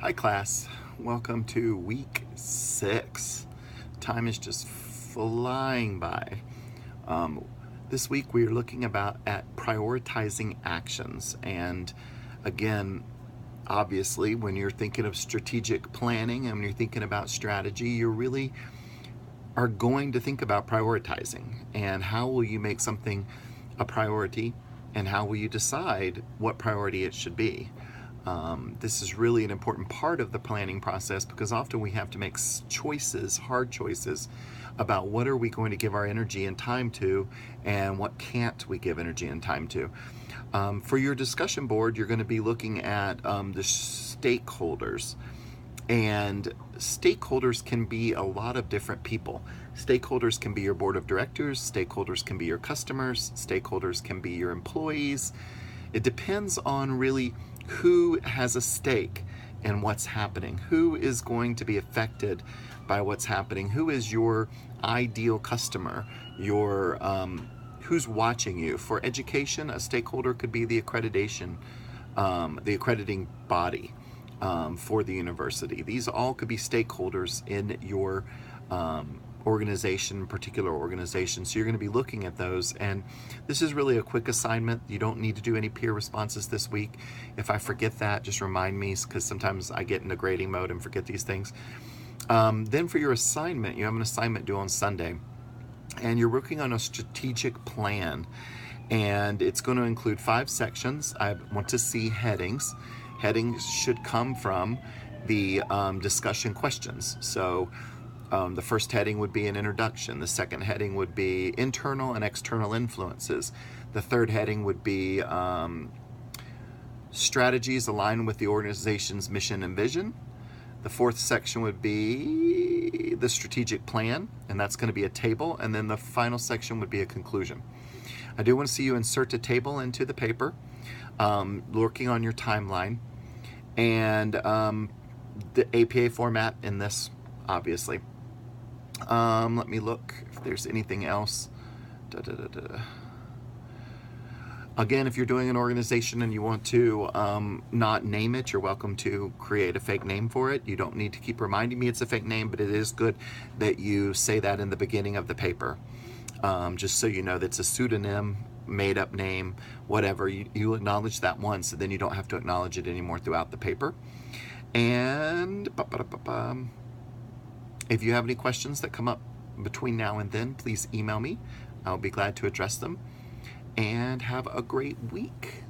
Hi class, welcome to week 6. Time is just flying by. This week we are looking at prioritizing actions, and again, obviously when you're thinking of strategic planning and when you're thinking about strategy, you really are going to think about prioritizing and how will you make something a priority and how will you decide what priority it should be. This is really an important part of the planning process because often we have to make choices, hard choices, about what are we going to give our energy and time to and what can't we give energy and time to. For your discussion board, you're going to be looking at the stakeholders. And stakeholders can be a lot of different people. Stakeholders can be your board of directors, stakeholders can be your customers, stakeholders can be your employees. It depends on really who has a stake in what's happening, who is going to be affected by what's happening, who is your ideal customer, who's watching you. For education, a stakeholder could be the accrediting body for the university. These all could be stakeholders in your particular organization. So you're going to be looking at those, and this is really a quick assignment. You don't need to do any peer responses this week. If I forget that, just remind me, because sometimes I get into grading mode and forget these things. Then for your assignment, you have an assignment due on Sunday, and you're working on a strategic plan, and it's going to include 5 sections. I want to see headings. Headings should come from the discussion questions. So the first heading would be an introduction. The second heading would be internal and external influences. The third heading would be strategies aligned with the organization's mission and vision. The fourth section would be the strategic plan, and that's going to be a table. And then the final section would be a conclusion. I do want to see you insert a table into the paper, working on your timeline, and the APA format in this, obviously. Let me look if there's anything else. Again, if you're doing an organization and you want to not name it, you're welcome to create a fake name for it. You don't need to keep reminding me it's a fake name, but it is good that you say that in the beginning of the paper. Just so you know that's a pseudonym, made up name, whatever. You acknowledge that once, and then you don't have to acknowledge it anymore throughout the paper. And if you have any questions that come up between now and then, please email me. I'll be glad to address them. And have a great week.